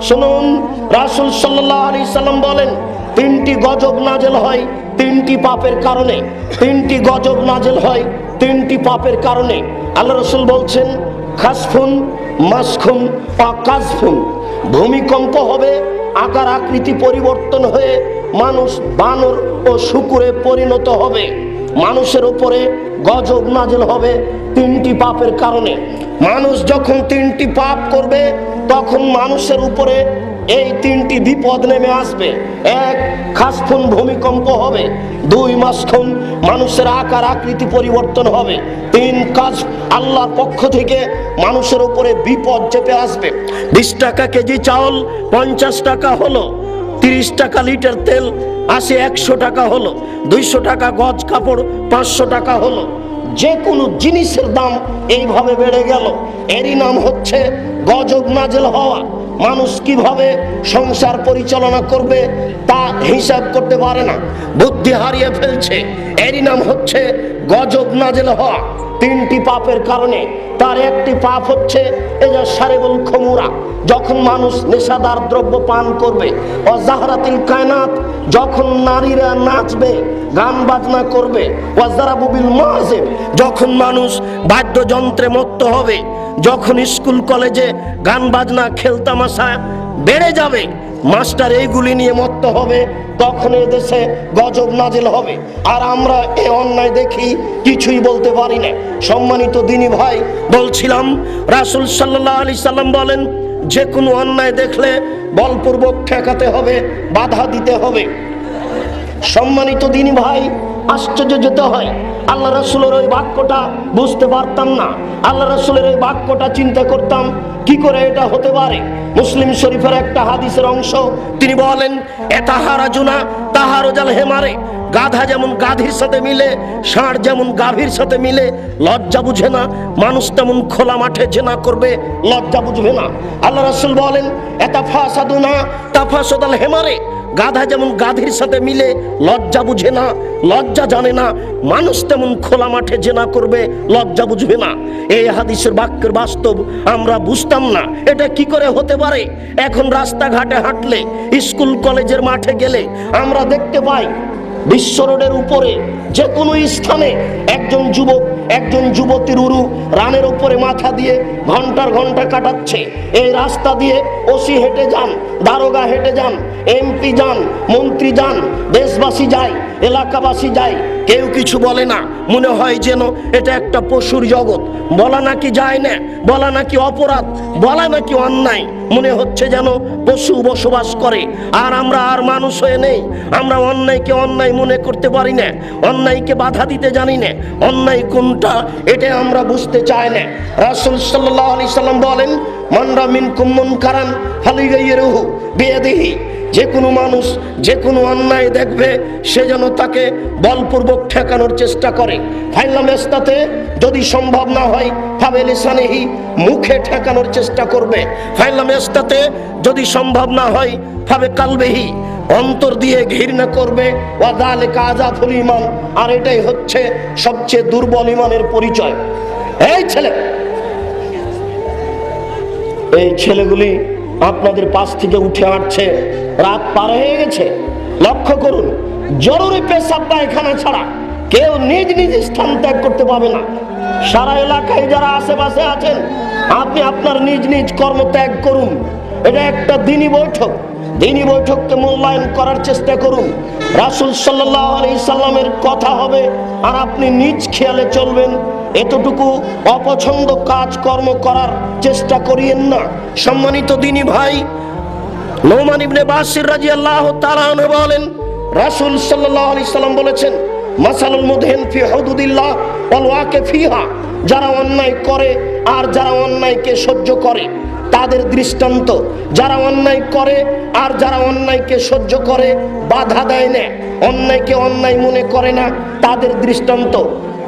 শুনুন, রাসূল সাল্লাল্লাহু আলাইহি সাল্লাম বলেন, তিনটি গজব নাজেল হয় তিনটি পাপের কারণে। তিনটি গজব নাজেল হয় তিনটি পাপের কারণে। আল্লাহ রাসূল বলছেন, খাসফুন, মাসখুন, কাজফুন। ভূমিকম্প হবে, আকার আকৃতি পরিবর্তন হয়ে মানুষ বানর ও শূকরে পরিণত হবে। মানুষের উপরে গজব নাজেল হবে তিনটি পাপের কারণে। মানুষ যখন তিনটি পাপ করবে তখন মানুষের উপরে এই তিনটি বিপদ নেমে আসবে। এক, খাসফুন, ভূমিকম্প হবে। দুই, মাসখুন, মানুষের আকার আকৃতি পরিবর্তন হবে। তিন, কাজ, আল্লাহর পক্ষ থেকে মানুষের উপরে বিপদ চেপে আসবে। 20 টাকা কেজি চাউল 50 টাকা হলো, 30 টাকা লিটার তেল আসে 100 টাকা হলো, 200 টাকা গজ কাপড় 500 টাকা হলো। যে কোনো জিনিসের দাম এইভাবে বেড়ে গেল, এরই নাম হচ্ছে গজব নাজেল হওয়া। মানুষ কিভাবে সংসার পরিচালনা করবে তা হিসাব করতে পারে না, বুদ্ধি হারিয়ে ফেলছে। এরই নাম হচ্ছে গজব নাজেল হওয়া তিনটি পাপের কারণে। তার একটি পাপ হচ্ছে এই যে শারিবুল খুমুরা, যখন মানুষ নেশাদার দ্রব্য পান করবে। ও জাহরাতিল কায়নাত, যখন নারীরা নাচবে, গান বাজনা করবে। ও জারাবুবিল মাযিব, যখন মানুষ বাদ্যযন্ত্রে মত্ত হবে। যখন স্কুল কলেজে গান বাজনা খেলতামাশা বেড়ে যাবে, মাস্টার এইগুলি নিয়ে মত্ত হবে, তখন এ দেশে গজব নাজেল হবে। আর আমরা এ অন্যায় দেখি, কিছুই বলতে পারি না। সম্মানিত দিনী ভাই, বলছিলাম রাসূল সাল্লাল্লাহু আলাইহি সাল্লাম বলেন, যে কোনো অন্যায় দেখলে বলপূর্বক ঠেকাতে হবে, বাধা দিতে হবে। সম্মানিত দিনী ভাই, আশ্চর্য যেতে হয়, আল্লাহ রাসূলের ওই বাক্যটা বুঝতে পারতাম না। আল্লাহ রাসূলের ওই বাক্যটা চিন্তা করতাম, কি করে এটা হতে পারে। মুসলিম শরীফের একটা হাদিসের অংশ, তিনি বলেন, এতাহারাজুনা তাহারুজাল হেমারে, গাধা যেমন গাধীর সাথে মিলে, ষাঁড় যেমন গাভীর সাথে মিলে লজ্জা বুঝে না, মানুষ তেমন খোলা মাঠে জেনা করবে, লজ্জা বুঝবে না। আল্লাহ রাসূল বলেন, এতাফাসাদুনা তাফাসাদাল হেমারে, গাধা যেমন গাধীর সাথে মিলে লজ্জা বুঝে না, লজ্জা জানে না, মানুষ তেমন খোলা মাঠে জেনা করবে, লজ্জা বুঝবে না। এই হাদিসের বাক্যের বাস্তব আমরা বুঝতাম না, এটা কি করে হতে পারে। এখন রাস্তাঘাটে হাঁটলে, স্কুল কলেজের মাঠে গেলে আমরা দেখতে পাই, বিশ্ব রোডের উপরে যে কোনো স্থানে একজন যুবক একজন যুবতীর উরু রানের উপরে মাথা দিয়ে ঘন্টার ঘন্টা কাটাচ্ছে। এই রাস্তা দিয়ে ওসি হেঁটে যান, দারোগা হেঁটে যান, এমপি যান, মন্ত্রী যান, দেশবাসী যায়, এলাকাবাসী যায়, কেউ কিছু বলে না। মনে হয় যেন এটা একটা পশুর জগৎ। বলা নাকি যায় না, বলা নাকি অপরাধ, বলা নাকি অন্যায়। মনে হচ্ছে যেন পশু বসবাস করে, আর আমরা আর মানুষ হয়ে নেই। আমরা অন্যায়কে অন্যায় মনে করতে পারি না, অন্যায়কে বাধা দিতে জানি না। অন্যায় কোনটা এটা আমরা বুঝতে চাই না। রাসূল সাল্লাল্লাহু আলাইহি সাল্লাম বলেন, মান রা মিনকুম মুনকারান ফালিগাইয়িরহু বিয়াদিহি, যে কোনো মানুষ যে কোনো অন্যায় দেখবে সে যেন তাকে বলপূর্বক ঠেকানোর চেষ্টা করে। ফাইলাম ইস্তাতে, যদি সম্ভব না হয় ফাবে লিসানিহি, মুখে ঠেকানোর চেষ্টা করবে। ফাইলাম ইস্তাতে, যদি সম্ভব না হয় ফাবে কালবিহি, অন্তর দিয়ে ঘৃণা করবে। ওয়া যালিকা আযাফুল ঈমান, আর এটাই হচ্ছে সবচেয়ে দুর্বল ঈমানের পরিচয়। এই ছেলেগুলি আপনাদের পাশ থেকে উঠে আসছে, রাত পার হয়ে গেছে। লক্ষ্য করুন, জরুরি পেশাব পায়খানা ছাড়া কেউ নিজ নিজ স্থান ত্যাগ করতে পাবে না। সারা এলাকায় যারা আশেপাশে আছেন, আপনি আপনার নিজ নিজ কর্ম ত্যাগ করুন। এটা একটা দিনী বৈঠক, দিনী বৈঠককে মূল্যায়ন করার চেষ্টা করুন। রাসূল সাল্লাল্লাহু আলাইহি সাল্লামের কথা হবে, আর আপনি নিজ খেয়ালে চলবেন। এতটুকু অপছন্দ কাজ কর্ম করার চেষ্টা করিয়েন না। সম্মানিত দিনী ভাই, নোমান ইবনে বাশির রাদিয়াল্লাহু তাআলা আনহু বলেন, রাসূল সাল্লাল্লাহু আলাইহি সাল্লাম বলেছেন, মাসালুল মুদহিন ফি হুদুদিল্লাহ ওয়াল ওয়াকি ফিহা, যারা অন্যায় করে আর যারা অন্যায়কে সহ্য করে তাদের দৃষ্টান্ত। যারা অন্যায় করে আর যারা অন্যায়কে সহ্য করে, বাধা দেয় না, অন্যায়কে অন্যায় মনে করে না, তাদের দৃষ্টান্ত।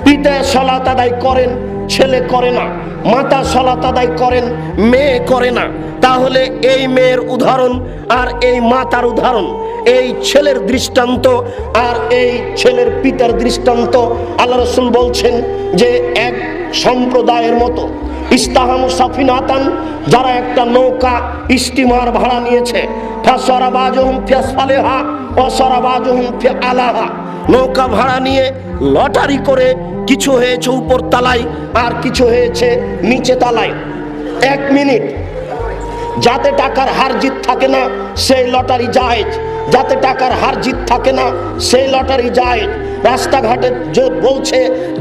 পিতা সালাত আদায় করেন, ছেলে করে না। মাতা সালাত আদায় করেন, মেয়ে করে না। তাহলে এই মেয়ের উদাহরণ আর এই মাতার উদাহরণ, এই ছেলের দৃষ্টান্ত আর এই ছেলের পিতার দৃষ্টান্ত। আল্লাহ রাসূল বলছেন যে এক সম্প্রদায়ের মতো। ইস্তাহানু সাফিনাতান, যারা একটা নৌকা স্টিমার ভাড়া নিয়েছে, ফাসারাবাজুহুম ফি আসফালিহা ওয়া সারাবাজুহুম ফি আলাহা, নৌকা ভাড়া নিয়ে লটারি করে কিছু হয়েছে উপর তলায় আর কিছু হয়েছে নিচে তলায়। 1 মিনিট, যাতে টাকার হার জিত থাকে না সেই লটারি জায়েজ, যাতে টাকার হার জিত থাকে না সেই লটারি জায়েজ। রাস্তাঘাটে বলছে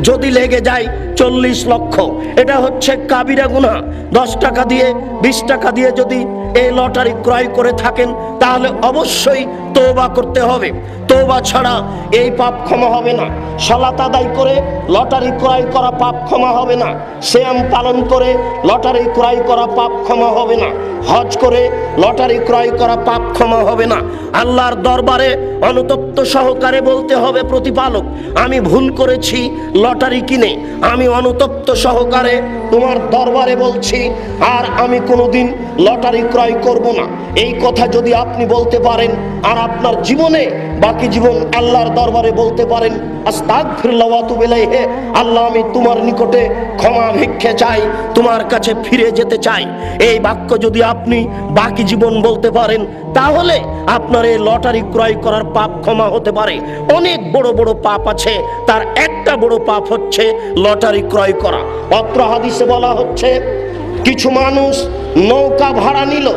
যদি লেগে যায় 40 লক্ষ, এটা হচ্ছে কাবিরা গুনাহ। 10 টাকা দিয়ে 20 টাকা দিয়ে যদি এই লটারি ক্রয় করে থাকেন তাহলে অবশ্যই তওবা করতে হবে। তওবা ছাড়া এই পাপ ক্ষমা হবে না। সালাত আদায় করে লটারি ক্রয় করা পাপ ক্ষমা হবে না। সিয়াম পালন করে লটারি ক্রয় করা পাপ ক্ষমা হবে না। হজ করে লটারি ক্রয় করা পাপ ক্ষমা হবে না। আল্লাহর দরবারে অনুতপ্ত সহকারে বলতে হবে, প্রতিপালক আমি ভুল করেছি লটারি কিনে, আমি অনুতপ্ত সহকারে তোমার দরবারে বলছি আর আমি কোনোদিন লটারি ক্রয় করব না। এই কথা যদি আপনি বলতে পারেন আর আপনার জীবনে বাকি জীবন আল্লাহর দরবারে বলতে পারেন আস্তাগফিরুল্লাহ ওয়া আতুবু ইলাইহি, আল্লাহ আমি তোমার নিকটে ক্ষমা ভিক্ষে চাই, তোমার কাছে ফিরে যেতে চাই, এই বাক্য যদি আপনি বাকি জীবন বলতে পারেন তাহলে আপনার এই লটারি ক্রয় করার পাপ ক্ষমা হতে পারে। অনেক বড় বড় পাপ আছে, তার একটা বড় পাপ হচ্ছে লটারি ক্রয় করা। অত্র হাদিসে বলা হচ্ছে কিছু মানুষ নৌকা ভাড়া নিল,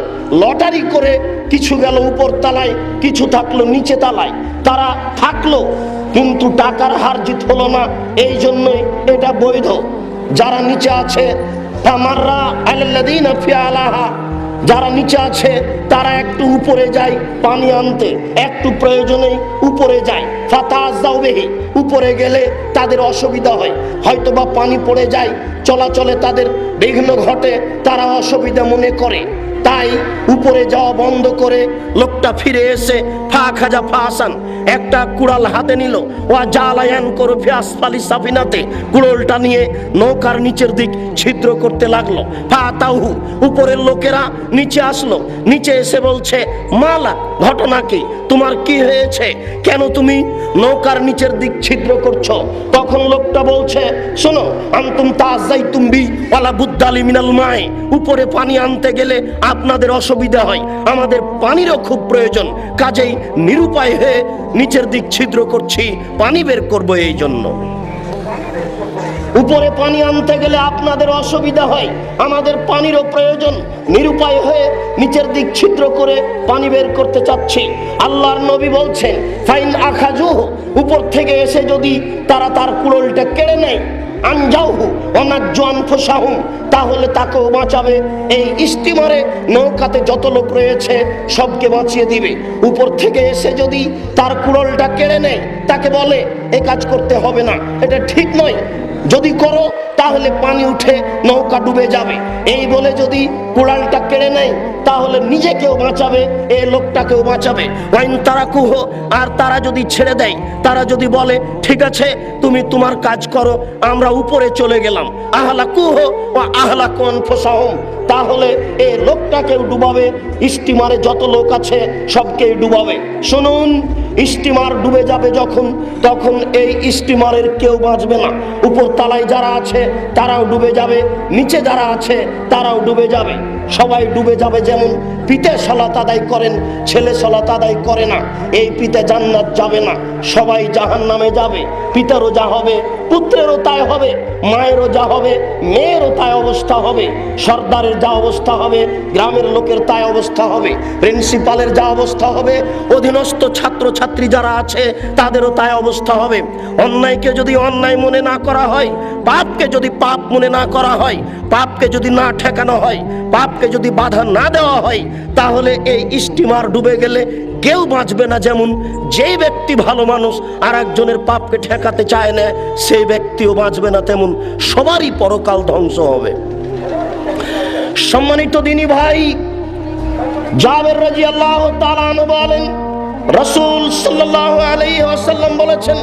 লটারি করে কিছু গেল উপর তলায়, কিছু থাকলো নিচে তলায়। তারা থাকলো কিন্তু টাকার হার জিত হলো না, এই জন্যই এটা বৈধ। যারা নিচে আছে তামাররা আলাল্লাযিনা ফি আলাহা, যারা নিচে আছে তারা একটু উপরে যায় পানি আনতে, একটু প্রয়োজনেই উপরে যায়। ফাতাযাউ বিহি, উপরে গেলে তাদের অসুবিধা হয়, হয়তো বা পানি পড়ে যায়, চলাচলে তাদের বিঘ্ন ঘটে, তারা অসুবিধা মনে করে, তাই উপরে যাওয়া বন্ধ করে লোকটা ফিরে এসে ফা খাজা ফাসান একটা কুড়াল হাতে নিল, ওয়া জালায়ান করে ফি আসফালি সাফিনাতে, কুড়ালটা নিয়ে নৌকার নিচের দিক ছিদ্র করতে লাগলো। ফা তাহু, উপরের লোকেরা নিচে আসলো, নিচে এসে বলছে মালা, ঘটনা কি, তোমার কি হয়েছে, কেন তুমি নৌকার নিচের দিক ছিদ্র করছো? তখন লোকটা বলছে শোনো, আনতুম তাযাইতুম বি ওয়ালা বুদ্দালি মিনাল মাই, উপরে পানি আনতে গেলে আপনাদের অসুবিধা হয়, আমাদের পানিরও খুব প্রয়োজন, কাজেই নিরুপায় হয়ে নিচের দিক ছিদ্র করছি, পানি বের করবো এই জন্য। উপরে পানি আনতে গেলে আপনাদের অসুবিধা হয়, আমাদের পানিরও প্রয়োজন, নিরুপায় হয়ে নিচের দিক ছিদ্র করে পানি বের করতে চাচ্ছি। আল্লাহর নবী বলছেন ফাইন আখাজুহু, উপর থেকে এসে যদি তারা তার কুড়োলটা কেড়ে নেয়, আনজাউহু ওয়ানাজ্জু আনফুসাহুম, তাহলে তাকেও বাঁচাবে। এই স্টিমারে নৌকাতে যত লোক রয়েছে সবকে বাঁচিয়ে দিবে। উপর থেকে এসে যদি তার কুড়োলটা কেড়ে নেয়, তাকে বলে এ কাজ করতে হবে না, এটা ঠিক নয়, যদি করো তাহলে পানি উঠে নৌকা ডুবে যাবে, এই বলে যদি কুড়ালটা কেড়ে নেয় তাহলে নিজেকেও বাঁচাবে, এই লোকটাকেও বাঁচাবে। ওয়াইন তারাকুহু, আর তারা যদি ছেড়ে দেয়, তারা যদি বলে ঠিক আছে তুমি তোমার কাজ করো, আমরা উপরে চলে গেলাম, আহলাকুহু ওয়া আহলাকু আনফুসাহুম, তাহলে এই লোকটাকেও ডুবাবে, স্টিমারে যত লোক আছে সবকেই ডুবাবে। শুনুন, স্টিমার ডুবে যাবে যখন, তখন এই স্টিমারের কেউ বাঁচবে না। উপর তলায় যারা আছে তারাও ডুবে যাবে, নিচে যারা আছে তারাও ডুবে যাবে, সবাই ডুবে যাবে। যেমন পিতা সালাত আদায় করেন, ছেলে সালাত আদায় করে না, এই পিতা জান্নাত যাবে না, সবাই জাহান্নামে যাবে। পিতারও যা হবে, পুত্রেরও তাই হবে, মায়েরও যা হবে, মেয়েরও তাই অবস্থা হবে, সর্দারের যা অবস্থা হবে, গ্রামের লোকের তাই অবস্থা হবে, প্রিন্সিপালের যা অবস্থা হবে, অধীনস্থ ছাত্র ছাত্রী যারা আছে তাদেরও তাই অবস্থা হবে। অন্যায়কে যদি অন্যায় মনে না করা হয়, পাপকে যদি পাপ মনে না করা হয়, পাপকে যদি না ঠেকানো হয়, পাপকে যদি বাধা না দেওয়া হয়, তাহলে এই স্টিমার ডুবে গেলে কেউ বাঁচবে না। যেমন যেই ব্যক্তি ভালো মানুষ আর একজনের পাপকে ঠেকাতে চায় না, সেই ব্যক্তিও বাঁচবে না, তেমন সবারই পরকাল ধ্বংস হবে। সম্মানিত দিনী ভাই, জাবের রাদিয়াল্লাহু তাআলা আনহু বলেন রাসূল সাল্লাল্লাহু আলাইহি ওয়াসাল্লাম বলেছেন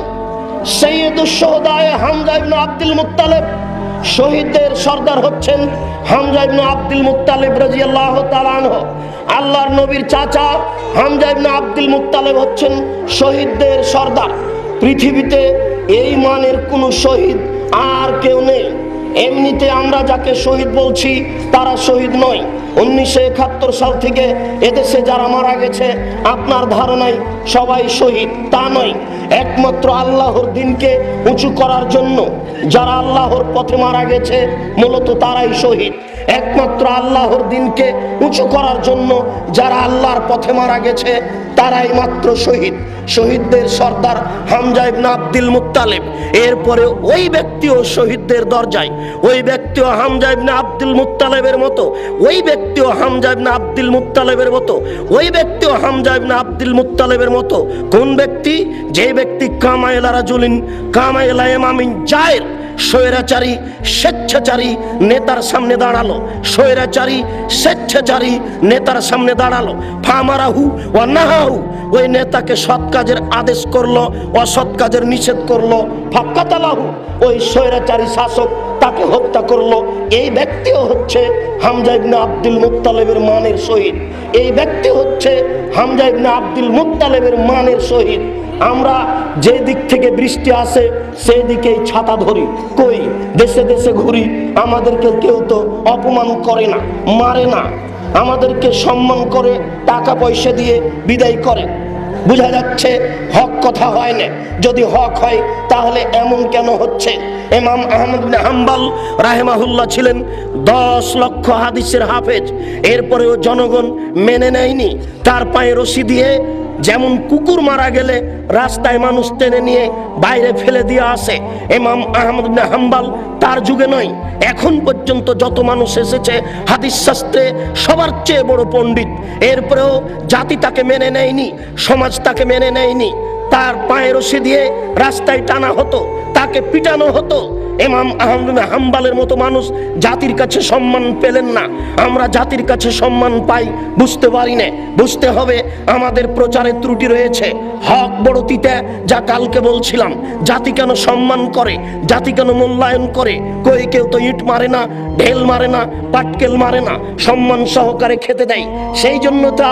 সাইয়্যিদুশ শুহাদায়ে হামজা ইবনে আব্দুল মুত্তালিব, শহীদদের সর্দার হচ্ছেন হামজা ইবনে আব্দুল মুত্তালিব রাদিয়াল্লাহু তাআলা আনহু। আল্লাহর নবীর চাচা হামজা ইবনে আব্দুল মুত্তালিব হচ্ছেন শহীদদের সর্দার। পৃথিবীতে এই মানের কোনো শহীদ আর কেউ নেই। এমনিতে আমরা যাকে শহীদ বলছি তারা শহীদ নয়। 1971 সাল থেকে এদেশে যারা মারা গেছে আপনার ধারণায় সবাই শহীদ, তা নয়। একমাত্র আল্লাহর দিনকে উঁচু করার জন্য যারা আল্লাহর পথে মারা গেছে মূলত তারাই শহীদ। একমাত্র আল্লাহর দিনকে উঁচু করার জন্য যারা আল্লাহর পথে মারা গেছে তারাই মাত্র শহীদ। শহীদদের সর্দার হামজা ইবনে আব্দুল মুত্তালিব, এরপরে ওই ব্যক্তিও শহীদদের দরজায়, ওই ব্যক্তিও হামজা ইবনে আব্দুল মুত্তালিবের মতো, ওই ব্যক্তিও হামজা ইবনে আব্দুল মুত্তালিবের মতো, ওই ব্যক্তিও হামজা ইবনে আব্দুল মুত্তালিবের মতো। কোন ব্যক্তি? যে ব্যক্তি কামাইলা রাজুলিন কামাইলা ইমামিন জায়ের, স্বৈরাচারী স্বেচ্ছাচারী নেতার সামনে দাঁড়ালো, স্বৈরাচারী স্বেচ্ছাচারী নেতার সামনে দাঁড়ালো, ফামারাহু ওয়া নাহাহু, ওই নেতাকে সৎ কাজের আদেশ করলো, অসৎ কাজের নিষেধ করলো, ফাক্কাতালাহু, ওই স্বৈরাচারী শাসক তাকে হত্যা করলো। এই ব্যক্তিও হচ্ছে হামজা ইবনে আব্দুল মুত্তালিবের মানের শহীদ। এই ব্যক্তি হচ্ছে হামজা ইবনে আব্দুল মুত্তালিবের মানের শহীদ। আমরা যে দিক থেকে বৃষ্টি আসে সেই দিকেই ছাতা ধরি, কই দেশে দেশে ঘুরি, আমাদেরকে কেউ তো অপমান করে না, মারে না, আমাদেরকে সম্মান করে টাকা পয়সা দিয়ে বিদায় করে। বোঝা যাচ্ছে হক কথা হয় না। যদি হক হয় তাহলে এমন কেন হচ্ছে? ইমাম আহমদ বিন হাম্বল রাহিমাহুল্লাহ ছিলেন 10 লক্ষ হাদিসের হাফেজ, এরপরেও জনগণ মেনে নেয়নি। তার পায়ে রশি দিয়ে যেমন কুকুর মারা গেলে রাস্তায় মানুষ টেনে নিয়ে বাইরে ফেলে দিয়ে আসে, ইমাম আহমদ বিন হাম্বল তার যুগে নয়, এখন পর্যন্ত যত মানুষ এসেছে হাদিস শাস্ত্রে সবার চেয়ে বড় পণ্ডিত, এরপরেও জাতি তাকে মেনে নেয়নি, সমাজ তাকে মেনে নেয়নি। তার পায়ে রশি দিয়ে রাস্তায় টানা হতো, তাকে পিটানো হতো। ইমাম আহমদ বিন হাম্বলের মতো মানুষ জাতির কাছে সম্মান পেলেন না। আমরা জাতির কাছে সম্মান পাই, বুঝতে পারি না। বুঝতে হবে আমাদের প্রচারে ত্রুটি রয়েছে। হক বড় তিতা, যা কালকে বলছিলাম। জাতি কেন সম্মান করে, জাতি কেন মূল্যায়ন করে? কই কেউ তো ইট মারে না, ঢেল মারে না, পাটকেল মারে না, সম্মান সহকারে খেতে দেয়। সেই জন্য তো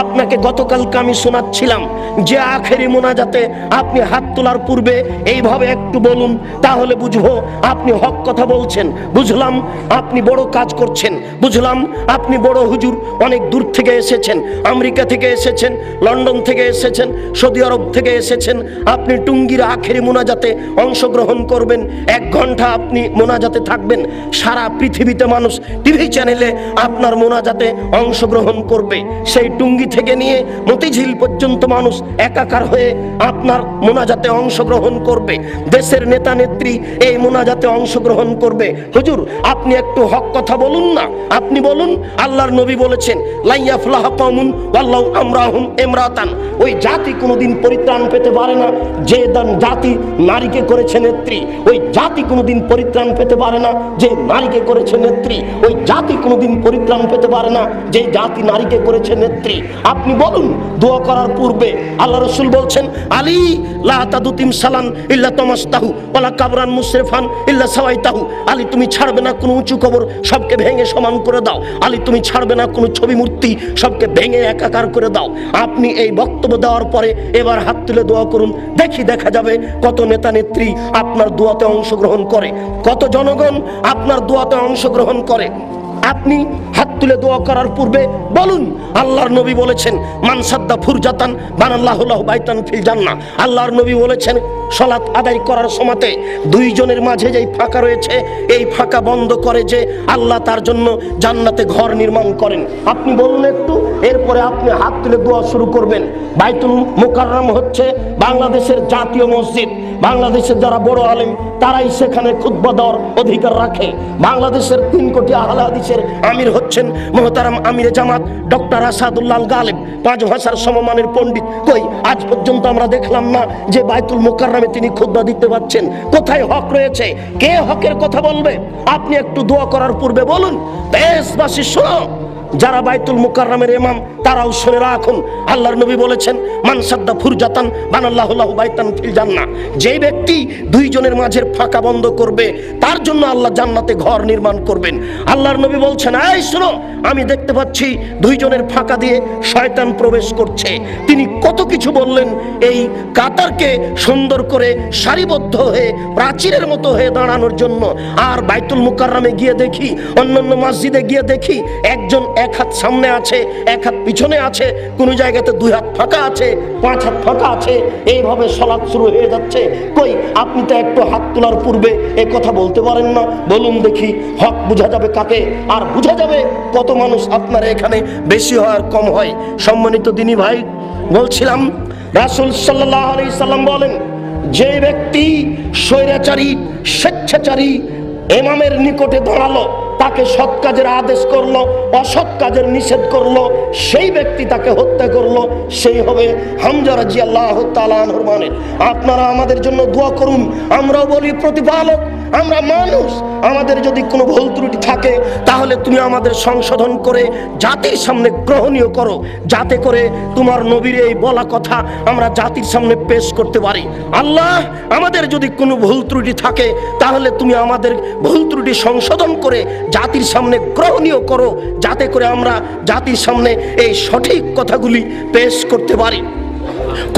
আপনাকে গতকালকে আমি শোনাচ্ছিলাম যে আখেরি মোনাজাতে আপনি হাত তোলার পূর্বে এইভাবে একটু বলুন, তাহলে বুঝবো আপনি হক কথা বলছেন। বুঝলাম আপনি বড় কাজ করছেন, বুঝলাম আপনি বড় হুজুর, অনেক দূর থেকে এসেছেন, আমেরিকা থেকে এসেছেন, লন্ডন থেকে এসেছেন, সৌদি আরব থেকে এসেছেন। আপনি টুঙ্গির আখেরি মোনাজাতে অংশগ্রহণ করবেন, 1 ঘন্টা আপনি মোনাজাতে থাকবেন। সারা পৃথিবীতে মানুষ টিভি চ্যানেলে আপনার মোনাজাতে অংশগ্রহণ করবে। সেই টুঙ্গি থেকে নিয়ে মতিঝিল পর্যন্ত মানুষ একাকার হয়ে আপনার মোনাজাতে অংশগ্রহণ করবে। দেশের নেতা নেত্রী এই মোনাজাতে অংশগ্রহণ করবে। হুজুর আপনি একটু হক কথা বলুন না, আপনি বলুন। আল্লাহর নবী বলেছেন লাইয়াফলাহ কওমুন ওয়াল্লাহু আমরাহুম ইমরাতান, ওই জাতি কোনোদিন পরিত্রাণ পেতে পারে না যে জাতি নারীকে করেছে নেত্রী। ওই জাতি কোনোদিন পরিত্রাণ পেতে পারে না যে নারীকে করেছে নেত্রী। ওই জাতি কোনোদিন পরিত্রাণ পেতে পারে না যে জাতি নারীকে করেছে নেত্রী। আপনি বলুন দোয়া করার পূর্বে। আল্লাহ রাসূল বলছেন আলী লা তাদুতিম সালান ইল্লা তামাসতাহু ওয়ালা কাবরান মুসরিফান ইল্লা সাওয়াইতাহু, আলী তুমি ছাড়বে না কোনো উঁচু কবর, সবকে ভেঙে সমান করে দাও। আলী তুমি ছাড়বে না কোনো ছবি মূর্তি, সবকে ভেঙে একাকার করে দাও। আপনি এই বক্তব্য দেওয়ার পরে এবার হাত তুলে দোয়া করুন, দেখা যাবে কত নেতা নেত্রী আপনার দোয়াতে অংশগ্রহণ করে, কত জনগণ আপনার দোয়াতে অংশগ্রহণ করে। আপনি হাত তুলে দোয়া করার পূর্বে বলুন আল্লাহর নবী বলেছেন মান সাদ্দা ফুরজাতান বানাল্লাহু লাহু বাইতান ফিল জান্নাহ। আল্লাহর নবী বলেছেন সালাত আদায় করার সময়তে 2 জনের মাঝে যেই ফাঁকা রয়েছে এই ফাঁকা বন্ধ করে যে আল্লাহ তার জন্য জান্নাতে ঘর নির্মাণ করেন। আপনি বলুন একটু, এরপরে আপনি হাত তুলে দোয়া শুরু করবেন। বাইতুল মুকাররম হচ্ছে বাংলাদেশের জাতীয় মসজিদ। বাংলাদেশের যারা বড় আলেম তারাই সেখানে খুতবা দেওয়ার অধিকার রাখে। বাংলাদেশের 3 কোটি আহলে হাদিসের আমির হচ্ছেন মুহতারাম আমিরে জামাত ডক্টর আসাদুল্লাহ আল গালিব, 5 ভাষার সমমানের পণ্ডিত। কই আজ পর্যন্ত আমরা দেখলাম না যে বাইতুল মুকাররমে তিনি খুতবা দিতে পারছেন। কোথায় হক রয়েছে? কে হকের কথা বলবে? আপনি একটু দোয়া করার পূর্বে বলুন দেশবাসী শোনো, যারা বাইতুল মুকাররমের ইমাম তারাও শুনে রাখুন, আল্লাহর নবী বলেছেন, মান সাদ্দা ফুরজাতান বানাল্লাহু লাহু বাইতান ফিল জান্নাহ। যে ব্যক্তি দুইজনের মাঝের ফাঁকা বন্ধ করবে তার জন্য আল্লাহ জান্নাতে ঘর নির্মাণ করবেন। আল্লাহর নবী বলছেন, এই শোনো, আমি দেখতে পাচ্ছি দুইজনের ফাঁকা দিয়ে শয়তান প্রবেশ করছে। তিনি কত কিছু বললেন, এই কাতারকে সুন্দর করে সারিবদ্ধ হয়ে প্রাচীরের মতো হয়ে দাঁড়ানোর জন্য। আর বাইতুল মুকাররমে গিয়ে দেখি, অন্যান্য মসজিদে গিয়ে দেখি, একজন এক হাত সামনে আছে, এক হাত পিছনে আছে, কোন জায়গাতে 2 হাত ফাঁকা আছে, 5 হাত ফাঁকা আছে, এইভাবে সালাত শুরু হয়ে যাচ্ছে। কই, আপনি তো একটু হাত তোলার পূর্বে এ কথা বলতে পারেন না? বলুন দেখি, হক বোঝা যাবে কাকে, আর বোঝা যাবে কত মানুষ আপনার এখানে বেশি হয় আর কম হয়। সম্মানিত দিনী ভাই, বলছিলাম রাসূল সাল্লাল্লাহু আলাইহি সাল্লাম বলেন, যে ব্যক্তি স্বৈরাচারী স্বেচ্ছাচারী ইমামের নিকটে দাঁড়ালো, তাকে সৎ কাজের আদেশ করলো, অসৎ কাজের নিষেধ করলো, সেই ব্যক্তি তাকে হত্যা করলো, সেই হবে হামজা রাদিয়াল্লাহু তাআলা আনহুর মানে। আপনারা আমাদের জন্য দোয়া করুন। আমরাও বলি, প্রতিপালক, আমরা মানুষ, আমাদের যদি কোনো ভুল ত্রুটি থাকে তাহলে তুমি আমাদের সংশোধন করে জাতির সামনে গ্রহণীয় করো, যাতে করে তোমার নবীর এই বলা কথা আমরা জাতির সামনে পেশ করতে পারি। আল্লাহ, আমাদের যদি কোনো ভুল ত্রুটি থাকে তাহলে তুমি আমাদের ভুল ত্রুটি সংশোধন করে জাতির সামনে গ্রহণীয় করো, যাতে করে আমরা জাতির সামনে এই সঠিক কথাগুলি পেশ করতে পারি।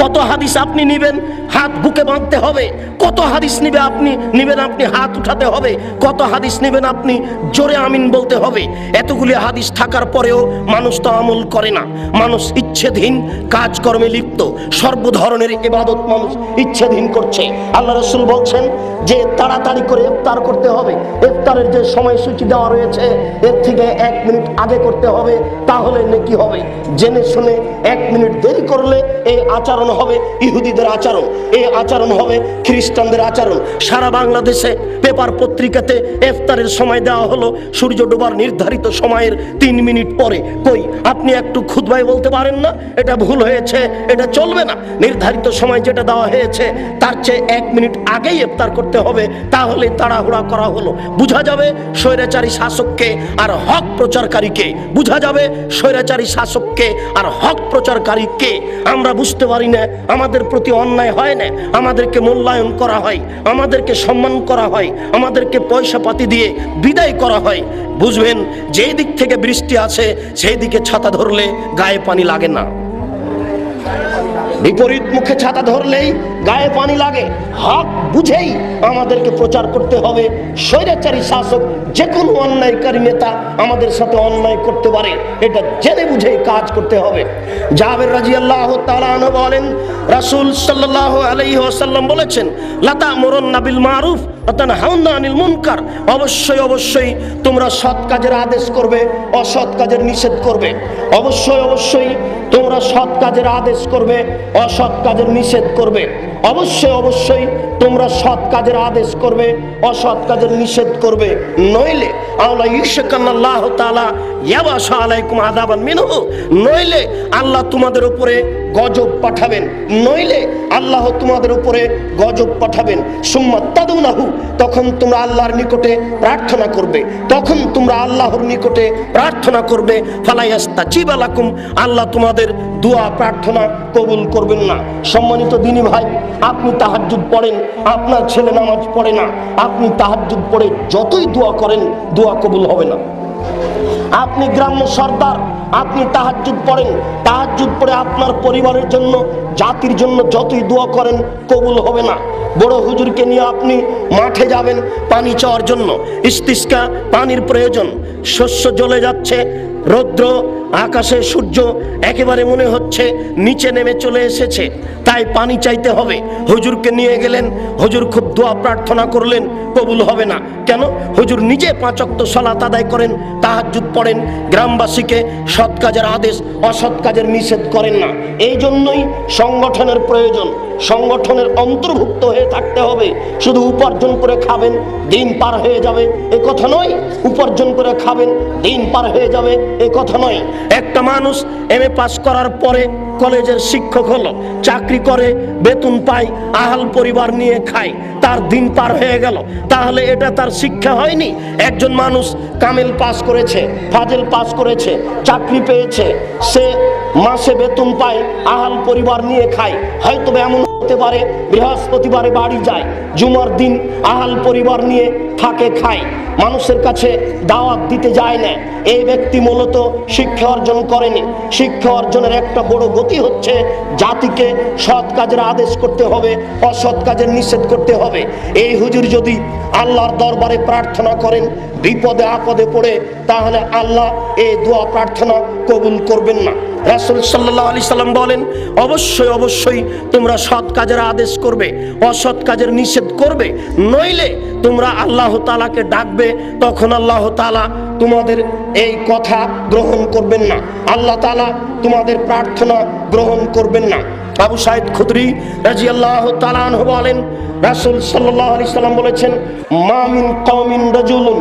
কত হাদিস আপনি নেবেন, হাত বুকে বাঁধতে হবে। কত হাদিস নেবেন আপনি হাত উঠাতে হবে। কত হাদিস নেবেন আপনি জোরে আমিন বলতে হবে। এতগুলি হাদিস থাকার পরেও মানুষ তো আমল করে না। মানুষ ইচ্ছেধীন কাজকর্মে লিপ্ত, সর্ব ধরনের ইবাদত মানুষ ইচ্ছেধীন করছে। আল্লাহ রাসূল বলছেন যে তাড়াতাড়ি করে ইফতার করতে হবে। ইফতারের যে সময়সূচি দেওয়া রয়েছে এর থেকে 1 মিনিট আগে করতে হবে, তাহলে নেকি হবে। জেনে শুনে 1 মিনিট দেরি করলে এই আচরণ হবে ইহুদিদের আচরণ, এই আচরণ হবে খ্রিস্টানদের আচরণ। সারা বাংলাদেশে পেপার পত্রিকাতে ইফতারের সময় দেওয়া হলো সূর্য ডোবার নির্ধারিত সময়ের 3 মিনিট পরে। কই, আপনি একটু খুতবায় বলতে পারেন না এটা ভুল হয়েছে, এটা চলবে না? নির্ধারিত সময় যেটা দেওয়া হয়েছে তার চেয়ে 1 মিনিট আগেই ইফতার করতে হবে, তাহলে তাড়াহুড়া করা হলো। বোঝা যাবে স্বৈরাচারী শাসককে আর হক প্রচারকারীকে, বোঝা যাবে স্বৈরাচারী শাসককে আর হক প্রচারকারীকে। আমরা বুঝতে পারি না, আমাদের প্রতি অন্যায় হয় না, আমাদেরকে মূল্যায়ন করা হয়, আমাদেরকে সম্মান করা হয়, আমাদেরকে পয়সা পাতি দিয়ে বিদায় করা হয়। বুঝবেন, যেই দিক থেকে বৃষ্টি আছে সেই দিকে ছাতা ধরলে গায়ে পানি লাগে না, বিপরীত মুখে ছাতা ধরলেই গায়ে পানি লাগে। হক বুঝেই আমাদেরকে প্রচার করতে হবে। স্বৈরাচারী শাসক যে কোনো অন্যায়কারী নেতা আমাদের সাথে অন্যায় করতে পারে, এটা জেনে বুঝেই কাজ করতে হবে। জাবের রাদিয়াল্লাহু তাআলা আনহু বলেন, রাসূল সাল্লাল্লাহু আলাইহি ওয়াসাল্লাম বলেছেন, লা তা'মুরুন্না বিল মারুফ ওয়া তানহাউনা আনিল মুনকার। অবশ্যই অবশ্যই তোমরা সৎ কাজের আদেশ করবে, অসৎ কাজের নিষেধ করবে। অবশ্যই অবশ্যই তোমরা সৎ কাজের আদেশ করবে, অসৎ কাজের নিষেধ করবে। অবশ্যই অবশ্যই তোমরা সৎ কাজের আদেশ করবে, অসৎ কাজের নিষেধ করবে, নইলে আল্লাহ ইশকানাল্লাহু তাআলা ইয়াবাশা আলাইকুম আযাবান মিনহু, নইলে আল্লাহ তোমাদের উপরে গজব পাঠাবেন, নইলে আল্লাহ তোমাদের উপরে গজব পাঠাবেন। সুম্মা তাদুনাহু, তখন তোমরা আল্লাহর নিকটে প্রার্থনা করবে, তখন তোমরা আল্লাহর নিকটে প্রার্থনা করবে। ফালা ইয়াস্তাজিবা লাকুম, আল্লাহ তোমাদের দোয়া প্রার্থনা কবুল করবেন না। সম্মানিত দিনী ভাই, আপনি তাহাজ্জুদ পড়েন, আপনার ছেলে নামাজ পড়ে না, আপনি তাহাজ্জুদ পড়ে যতই দোয়া করেন দোয়া কবুল হবে না। আপনি গ্রাম্য সর্দার, আপনি তাহাজ্জুদ পড়েন, তাহাজ্জুদ পড়ে আপনার পরিবারের জন্য, জাতির জন্য যতই দোয়া করেন কবুল হবে না। বড় হুজুরকে নিয়ে আপনি মাঠে যাবেন পানি চাওয়ার জন্য, ইস্তিসকা, পানির প্রয়োজন, শস্য জ্বলে যাচ্ছে, রৌদ্র, আকাশে সূর্য একেবারে মনে হচ্ছে নিচে নেমে চলে এসেছে, তাই পানি চাইতে হবে। হুজুরকে নিয়ে গেলেন, হুজুর খুব দোয়া প্রার্থনা করলেন, কবুল হবে না। কেন? হুজুর নিজে 5 ওয়াক্ত সালাত আদায় করেন, তাহাজ্জুদ পড়েন, গ্রামবাসীকে সৎ কাজের আদেশ, অসৎ কাজের নিষেধ করেন না। এই জন্যই সংগঠনের প্রয়োজন, সংগঠনের অন্তর্ভুক্ত হয়ে থাকতে হবে। শুধু উপার্জন করে খাবেন দিন পার হয়ে যাবে এ কথা নয়, উপার্জন করে খাবেন দিন পার হয়ে যাবে এ কথা নয়। একটা মানুষ এমএ পাস করার পরে কলেজের শিক্ষক হলো, চাকরি করে, বেতন পায়, আহাল পরিবার নিয়ে খায়, তার দিন পার হয়ে গেল, তাহলে এটা তার শিক্ষা হয়নি? একজন মানুষ কামেল পাস করেছে, ফাজেল পাস করেছে, চাকরি পেয়েছে, সে মাসে বেতন পায়, আহাল পরিবার নিয়ে খায়। হয়তো এমন হতে পারে বৃহস্পতিবারে বাড়ি যায়, জুমার দিন আহাল পরিবার নিয়ে থাকে, খায়, মানুষের কাছে দাওয়াত দিতে যায় না। এই ব্যক্তি মূলত শিক্ষা অর্জন করেনি। শিক্ষা অর্জনের একটা বড় গতি হচ্ছে জাতিকে সৎ কাজের আদেশ করতে হবে, অসৎ কাজের নিষেধ করতে হবে। এই হুজুর যদি আল্লাহর দরবারে প্রার্থনা করেন বিপদে আপদে পড়ে, তাহলে আল্লাহ এই দোয়া প্রার্থনা কবুল করবেন না। রাসূল সাল্লাল্লাহু আলাইহি সাল্লাম বলেন, অবশ্যই অবশ্যই তোমরা সৎ কাজের আদেশ করবে, অসৎ কাজের নিষেধ করবে, নইলে তোমরা আল্লাহ তাআলাকে ডাকবে, তখন আল্লাহ তাআলা তোমাদের এই কথা গ্রহণ করবেন না, আল্লাহ তাআলা তোমাদের প্রার্থনা গ্রহণ করবেন না। আবু সাঈদ খুদরি রাদিয়াল্লাহু তাআলা আনহু বলেন, রাসূল সাল্লাল্লাহু আলাইহি সাল্লাম বলেছেন, মা মিন কওমিন রাজুলুন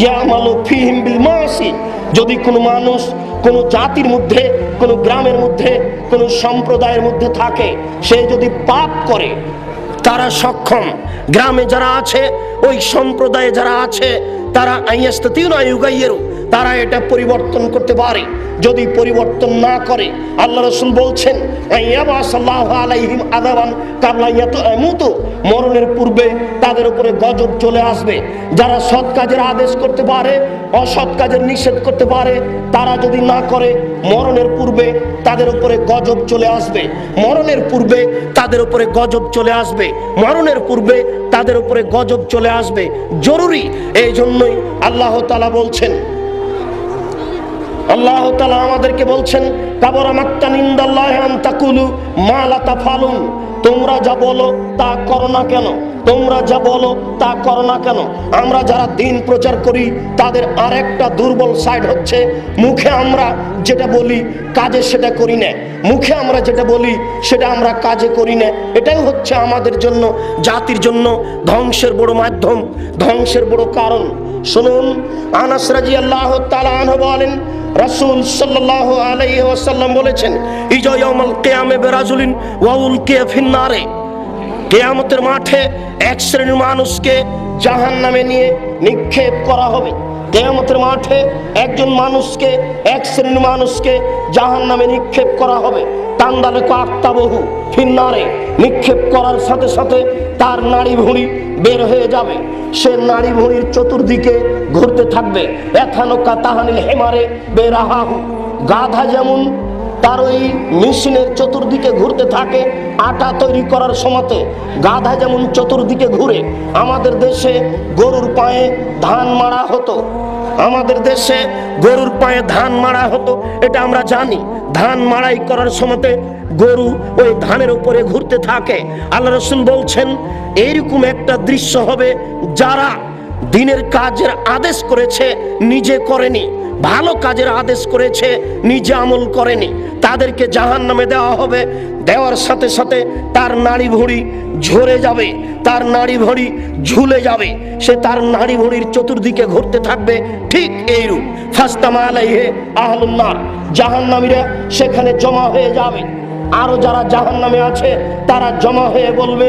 ইয়ামালু ফীহিম বিল মাসি, যদি কোনো মানুষ কোনো জাতির মধ্যে, কোনো গ্রামের মধ্যে, কোনো সম্প্রদায়ের মধ্যে থাকে, সে যদি পাপ করে, তারা সক্ষম, গ্রামে যারা আছে, ওই সম্প্রদায়ে যারা আছে, তারা আইয়াস্তাতিউনা ইউগাইয়িরু, তারা এটা পরিবর্তন করতে পারে। যদি পরিবর্তন না করে, আল্লাহ রাসূল বলছেন, আইয়াবাসাল্লাহু আলাইহিম আযাবান কাবলা ইয়ামুতু, মরণের পূর্বে তাদের উপরে গজব চলে আসবে। যারা সৎ কাজের আদেশ করতে পারে, অসৎ কাজের নিষেধ করতে পারে, তারা যদি না করে, মরণের পূর্বে তাদের উপরে গজব চলে আসবে, মরণের পূর্বে তাদের উপরে গজব চলে আসবে, মরণের পূর্বে তাদের উপরে গজব চলে আসবে। জরুরি। এই জন্যই আল্লাহ তাআলা বলছেন, আল্লাহ তাআলা আমাদেরকে বলছেন, কাবরা মাক্তান ইনদাল্লাহি আন তাকুলু মা লা তাফালুন, তোমরা যা বলো তা করো না কেন, তোমরা যা বলো তা করো না কেন। আমরা যারা দিন প্রচার করি, তাদের আরেকটা দুর্বল সাইড হচ্ছে, মুখে আমরা যেটা বলি কাজে সেটা করি না, মুখে আমরা যেটা বলি সেটা আমরা কাজে করি না। এটাই হচ্ছে আমাদের জন্য, জাতির জন্য ধ্বংসের বড় মাধ্যম, ধ্বংসের বড় কারণ। শুনুন, আনাস রাদিয়াল্লাহু তাআলা আনহু বলেন, রাসূল সাল্লাল্লাহু আলাইহি ওয়াসাল্লাম বলেছেন, ইজা ইয়াউমুল কিয়ামা বিরাজুলিন ওয়া উলকিয়া ফিন-নারে, কিয়ামতের মাঠে এক শ্রেণীর মানুষকে জাহান্নামে নিয়ে নিক্ষেপ করা হবে। কিয়ামতের মাঠে একজন মানুষকে, এক শ্রেণীর মানুষকে জাহান্নামে নিক্ষেপ করা হবে। তান্দালাকু আকতাবহু ফিন-নারে, নিক্ষেপ করার সাথে সাথে তার নাড়ি ভুঁড়ি বের হয়ে যাবে, সে নাড়ি ভুঁড়ির চতুর্দিকে ঘুরতে থাকবে। এথানুকা তাহানিল হেমারে বেরাহাহু, গাধা যেমন তার ওই মেশিনের চতুর্দিকে ঘুরতে থাকে, আটা তৈরি করার সময়তে গাধা যেমন চতুর্দিকে ঘুরে। আমাদের দেশে গরুর পায়ে ধান মাড়া হতো, আমাদের দেশে গরুর পায়ে ধান মাড়া হতো, এটা আমরা জানি। ধান মাড়াই করার সময়তে গরু ওই ধানের উপরে ঘুরতে থাকে। আল্লাহ রাসূল বলছেন, এইরকম একটা দৃশ্য হবে, যারা দিনের কাজের আদেশ করেছে নিজে করেনি, ভালো কাজের আদেশ করেছে নিজে আমল করেনি, তাদেরকে জাহান্নামে দেওয়া হবে। দেওয়ার সাথে সাথে তার নাড়ি ভুঁড়ি ঝরে যাবে, তার নাড়ি ভুঁড়ি ঝুলে যাবে, সে তার নাড়ি ভুঁড়ির চতুর্দিকে ঘুরতে থাকবে। ঠিক এইরূপ ফাস্তামা আলাইহি আহলুন নার, জাহান্নামীরা সেখানে জমা হয়ে যাবে। আরো যারা জাহান্নামে আছে তারা জমা হয়ে বলবে,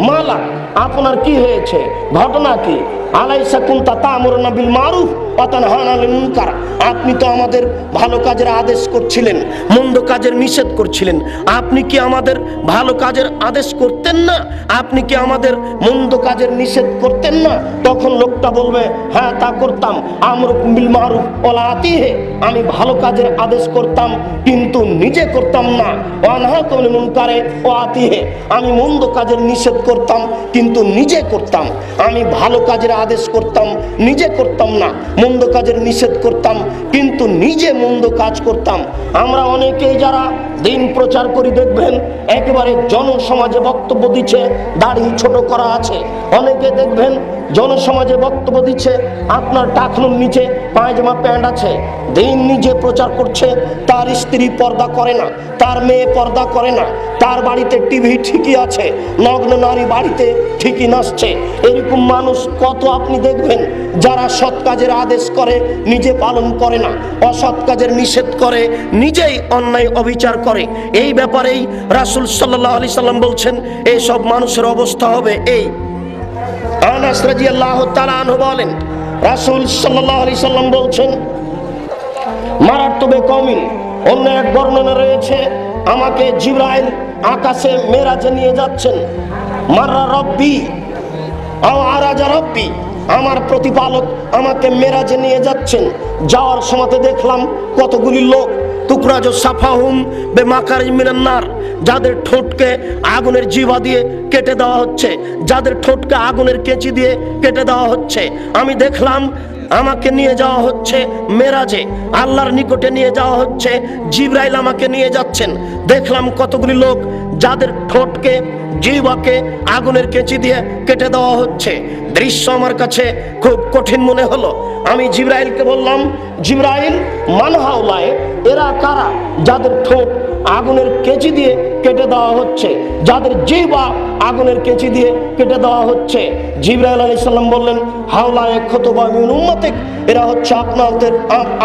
মালা, আপনার কি হয়েছে, ঘটনা কি? আলাইসা কুনতা তা'মুরুনা বিল মারুফ ওয়া তানহাউনা আনিল মুনকার, আপনি তো আমাদের ভালো কাজের আদেশ করছিলেন, মন্দ কাজের নিষেধ করছিলেন, আপনি কি আমাদের ভালো কাজের আদেশ করতেন না? আপনি কি আমাদের মন্দ কাজের নিষেধ করতেন না? তখন লোকটা বলবে, হ্যাঁ তা করতাম, আমরুকুম বিল মারুফ ওয়া লা আতিহি, আমি ভালো কাজের আদেশ করতাম কিন্তু নিজে করতাম না। ওয়া নাহাতুম আনিল মুনকারে ওয়া আতিহি, আমি মন্দ কাজের নিষেধ করতাম কিন্তু নিজে করতাম। আমি ভালো কাজের আদেশ করতাম, নিজে করতাম না, মন্দ কাজের নিষেধ করতাম কিন্তু নিজে মন্দ কাজ করতাম। আমরা অনেকেই যারা দিন প্রচার করি, দেখবেন একেবারে জনসমাজে বক্তব্য দিচ্ছে, দাড়ি ছোট করা আছে। অনেকে দেখবেন জনসমাজে বক্তব্য দিচ্ছে, আপনার টাকনুর নিচে পায়জামা প্যান্ট আছে, দিন নিজে প্রচার করছে, তার স্ত্রী পর্দা করে না, তার মেয়ে পর্দা করে না, তার বাড়িতে টিভি ঠিকই আছে, নগ্ন নারী বাড়িতে ঠিকই নাচছে। এরকম মানুষ কত আপনি দেখবেন, যারা সৎ কাজের আদেশ করে নিজে পালন করে না, অসৎ কাজের নিষেধ করে নিজেই অন্যায় অবিচার করে। এই ব্যাপারেই রাসূল সাল্লাল্লাহু আলাইহি সাল্লাম বলছেন, এই সব মানুষের অবস্থা হবে এই। আনাস রাদিয়াল্লাহু তাআলা আনহু বলেন, রাসূল সাল্লাল্লাহু আলাইহি সাল্লাম বলছেন, মারারতু বিকওমিন, অন্য এক বর্ণনা রয়েছে, আমাকে জিবরাইল আকাশে মেরাজে নিয়ে যাচ্ছেন। মাররা রব্বি আও আরাজা রব্বি, আমার প্রতিপালক আমাকে মেরাজে নিয়ে যাচ্ছেন। যাওয়ার সময় দেখলাম কতগুলি লোক, তুকরাজু সাফাহুম বেমাকারিজ মিনান নার, যাদের ঠোঁটকে আগুনের জিহ্বা দিয়ে কেটে দেওয়া হচ্ছে, যাদের ঠোঁটকে আগুনের কেঁচি দিয়ে কেটে দেওয়া হচ্ছে। আমি দেখলাম আমাকে নিয়ে যাওয়া হচ্ছে মেরাজে, আল্লাহর নিকটে নিয়ে যাওয়া হচ্ছে, জিবরাইল আমাকে নিয়ে যাচ্ছেন। দেখলাম কতগুলি লোক যাদের ঠোঁটকে জিহ্বাকে আগুনের কেঁচি দিয়ে কেটে দেওয়া হচ্ছে। দৃশ্য আমার কাছে খুব কঠিন মনে হলো। আমি জিবরাইলকে বললাম, জিবরাইল মান হাউলায়ে, এরা কারা যাদের ঠোঁট আগুনের কেঁচি দিয়ে কেটে দেওয়া হচ্ছে, যাদের জিহ্বা আগুনের কেঁচি দিয়ে কেটে দেওয়া হচ্ছে? জিবরাইল আলাইহিস সালাম বললেন, হাউলায়ে খুতুবা মিন উম্মাতিক, এরা হচ্ছে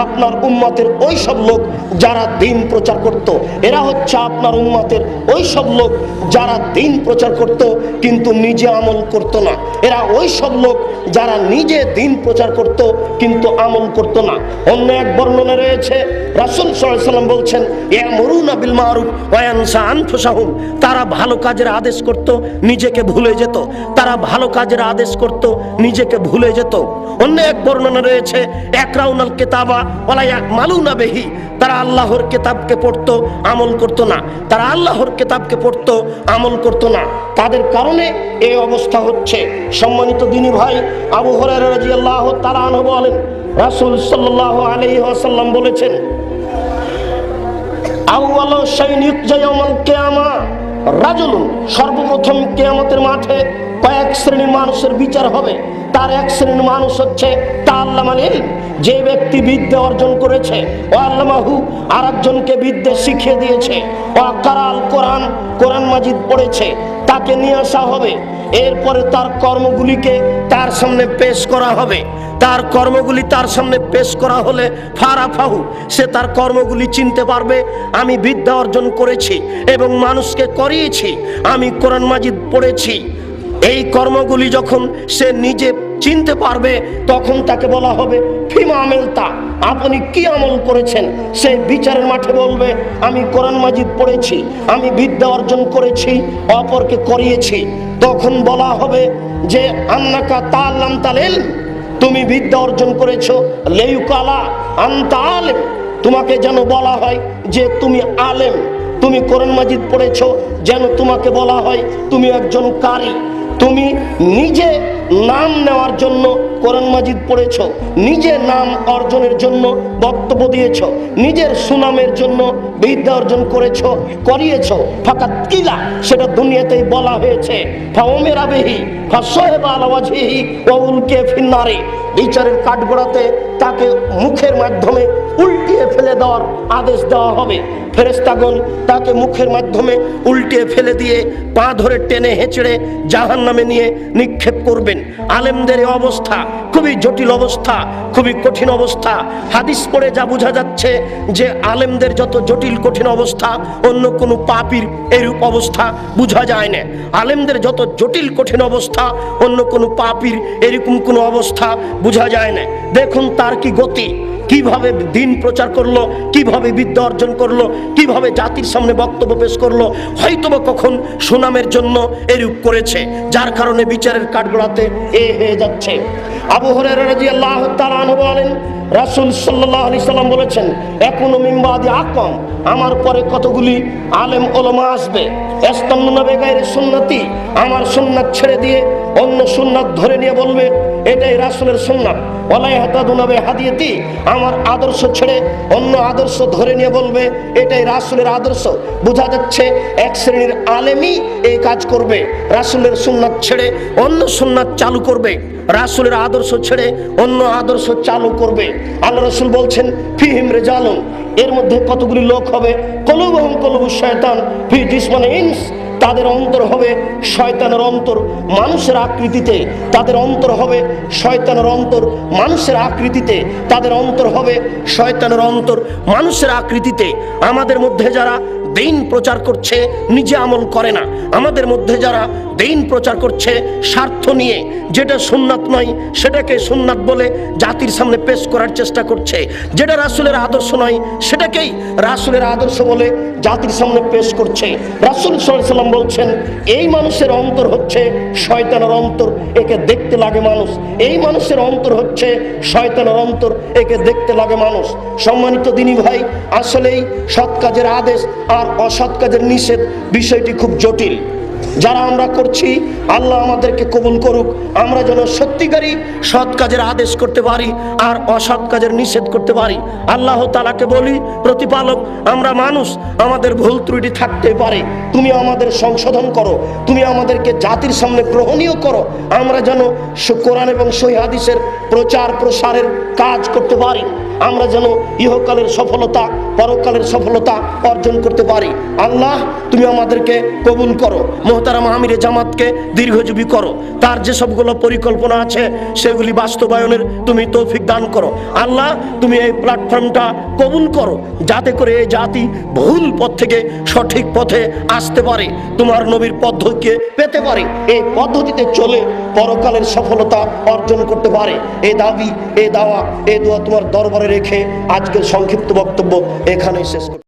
আপনার উম্মতের ওই সব লোক যারা দ্বীন প্রচার করত। এরা হচ্ছে আপনার উম্মতের ওই সব লোক যারা দ্বীন প্রচার করত কিন্তু নিজে আমল করত না। এরা ওই সব লোক যারা নিজে দ্বীন প্রচার করত কিন্তু আমল করত না। অন্য এক বর্ণনা রয়েছে, রাসূল সাল্লাল্লাহু আলাইহি সাল্লাম বলছেন, ইয়ামুরুনা বিল মারুফ ওয়া ইয়ানসা আনফুসাহুম, তারা ভালো কাজের আদেশ করত, নিজেকে ভুলে যেত। তারা ভালো কাজের আদেশ করত, নিজেকে ভুলে যেত। অন্য এক বর্ণনা রয়েছে, ইয়াকরাউনাল কিতাবা ওয়ালা ইয়ামালুনা বিহি, তারা আল্লাহর কিতাবকে পড়তো, আমল করত না। তারা আল্লাহর কিতাবকে পড়তো, আমল করত না। তাদের কারণে এই অবস্থা হচ্ছে। সম্মানিত দিনী ভাই, আবু হুরায়রা রাদিয়াল্লাহু তাআলা আনহু বলেন, রাসূল সাল্লাল্লাহু আলাইহি ওয়াসাল্লাম বলেছেন, আউয়ালু শাইইন ইউকজা ইয়াউমাল কিয়ামা রাজুলুন, সর্বপ্রথম কিয়ামতের মাঠে কয়েক শ্রেণীর মানুষের বিচার হবে। তার এক শ্রেণীর মানুষ হচ্ছে তাআল্লামাল ইলম, যে ব্যক্তি বিদ্যা অর্জন করেছে, ও আল্লামাহু, আর একজনকে বিদ্যা শিখিয়ে দিয়েছে, ও কারাল কোরআন, কোরআন মাজিদ পড়েছে, তাকে নিয়ে আসা হবে। এরপরে তার কর্মগুলিকে তার সামনে পেশ করা হবে। তার কর্মগুলি তার সামনে পেশ করা হলে ফারাফাহু, সে তার কর্মগুলি চিনতে পারবে, আমি বিদ্যা অর্জন করেছি এবং মানুষকে করিয়েছি, আমি কোরআন মাজিদ পড়েছি। এই কর্মগুলি যখন সে নিজে চিনতে পারবে, তখন তাকে বলা হবে ফিমা আমেলতা, আপনি কি আমল করেছেন? সে বিচারের মাঠে বলবে, আমি কোরআন মাজিদ পড়েছি, আমি বিদ্যা অর্জন করেছি, অপরকে করিয়েছি। তখন বলা হবে যে আন্নাকা তাআল্লামতাল ইলম, তুমি বিদ্যা অর্জন করেছো, লেয়ুকালা আনতা আলেম, তোমাকে যেন বলা হয় যে তুমি আলেম। তুমি কোরআন মাজিদ পড়েছো, যেন তোমাকে বলা হয় তুমি একজন কারি। তুমি নিজে নাম নেওয়ার জন্য কোরআন মাজিদ পড়েছো, নিজে নাম অর্জনের জন্য বক্তব্য দিয়েছো, নিজের সুনামের জন্য বিদ্যা অর্জন করেছো, করিয়েছো। ফাকাত কিলা, সেটা দুনিয়াতেই বলা হয়েছে, ফাউমিরা বিহি ফাসাহাবা আলা ওয়াজহিহি ওয়া উলকিয়া ফিন্নারে, বিচারের কাঠগড়াতে তাকে মুখের মাধ্যমে উল্টিয়ে ফেলে দেওয়ার আদেশ দেওয়া হবে। ফেরেশতাগণ তাকে মুখের মাধ্যমে উল্টিয়ে ফেলে দিয়ে পা ধরে টেনে হেঁচড়ে জাহান্নামে নিয়ে নিক্ষেপ করবেন। আলেমদের এই অবস্থা খুবই জটিল অবস্থা, খুবই কঠিন অবস্থা। হাদিস পড়ে যা বোঝা যাচ্ছে যে আলেমদের যত জটিল কঠিন অবস্থা, অন্য কোনো পাপীর এরূপ অবস্থা বোঝা যায় না। আলেমদের যত জটিল কঠিন অবস্থা, অন্য কোনো পাপীর এরকম কোনো অবস্থা বোঝা যায় না। দেখুন তার কি গতি, কিভাবে দিন প্রচার করলো, কিভাবে বিদ্যা অর্জন করলো, কিভাবে জাতির সামনে বক্তব্য পেশ করলো। হয়তোবা কখন সুনামের জন্য এরূপ করেছে, যার কারণে বিচারের কাঠগড়াতে হয়ে যাচ্ছে। আবু হুরায়রা রাদিয়াল্লাহু তাআলা আনহু বলেন, রাসূল সাল্লাল্লাহু আলাইহি সাল্লাম বলেছেন, একুনু মিন বাদি আকওয়াম, আমার পরে কতগুলি আলেম ওলামা আসবে, ইস্তান্নুনা বিগাইরি সুন্নতি, আমার সুন্নাত ছেড়ে দিয়ে অন্য সুন্নাত ধরে নিয়ে বলবে এটাই রাসূলের সুন্নাত। ওয়ালা ইয়াহতাদুনা বিহাদিয়াতি, আমার আদর্শ ছেড়ে অন্য আদর্শ ধরে নিয়ে বলবে এটাই রাসূলের আদর্শ। বোঝা যাচ্ছে এক শ্রেণীর আলেমই এই কাজ করবে, রাসূলের সুন্নাত ছেড়ে অন্য সুন্নাত চালু করবে, রাসূলের আদর্শ ছেড়ে অন্য আদর্শ চালু করবে। আল্লাহ রাসূল বলছেন ফিহিম রিজালুন, এর মধ্যে কতগুলি লোক হবে, কলুবুহুম কলুবুশ শয়তান ফি জিসমিল ইনস, তাদের অন্তর হবে শয়তানের অন্তর মানুষের আকৃতিতে, তাদের অন্তর হবে শয়তানের অন্তর মানুষের আকৃতিতে, তাদের অন্তর হবে শয়তানের অন্তর মানুষের আকৃতিতে। আমাদের মধ্যে যারা দ্বীন প্রচার করছে নিজে আমল করে না, আমাদের মধ্যে যারা দ্বীন প্রচার করছে স্বার্থ নিয়ে, যেটা সুন্নাত নয় সেটাকে সুন্নাত বলে জাতির সামনে পেশ করার চেষ্টা করছে, যেটা রাসূলের আদর্শ নয় সেটাকেই রাসূলের আদর্শ বলে জাতির সামনে পেশ করছে। রাসূল সাল্লাল্লাহু আলাইহি ওয়াসাল্লাম বলছেন এই মানুষের অন্তর হচ্ছে শয়তানের অন্তর, একে দেখতে লাগে মানুষ। এই মানুষের অন্তর হচ্ছে শয়তানের অন্তর, একে দেখতে লাগে মানুষ। সম্মানিত দিনী ভাই, আসলেই সৎ কাজের আদেশ আর অসৎ কাজের নিষেধ বিষয়টি খুব জটিল। যারা আমরা করছি আল্লাহ আমাদেরকে কবুল করুক, আমরা যেন সত্যিকারই সৎ কাজের আদেশ করতে পারি আর অসৎ কাজের নিষেধ করতে পারি। আল্লাহ তাআলাকে বলি প্রতিপালক, আমরা মানুষ, আমাদের ভুল ত্রুটি থাকতে পারে, তুমি আমাদের সংশোধন করো, তুমি আমাদেরকে জাতির সামনে গ্রহণীয় করো, আমরা যেন কোরআন এবং সহিহ হাদিসের প্রচার প্রসারের কাজ করতে পারি, আমরা যেন ইহকালের সফলতা পরকালের সফলতা অর্জন করতে পারি। আল্লাহ তুমি আমাদেরকে কবুল করো, মুহতারাম আমিরে জামাতকে দীর্ঘজীবী করো, তার যে সবগুলো পরিকল্পনা আছে সেগুলি বাস্তবায়নের তুমি তৌফিক দান করো। আল্লাহ তুমি এই প্ল্যাটফর্মটা কবুল করো, যাতে করে এই জাতি ভুল পথ থেকে সঠিক পথে আসতে পারে, তোমার নবীর পদ্ধতিকে পেতে পারে, এই পদ্ধতিতে চলে পরকালের সফলতা অর্জন করতে পারে। এই দাবি, এই দাওয়া, এই দোয়া তোমার দরবারে রেখে আজকের সংক্ষিপ্ত বক্তব্য এখানেই শেষ করছি।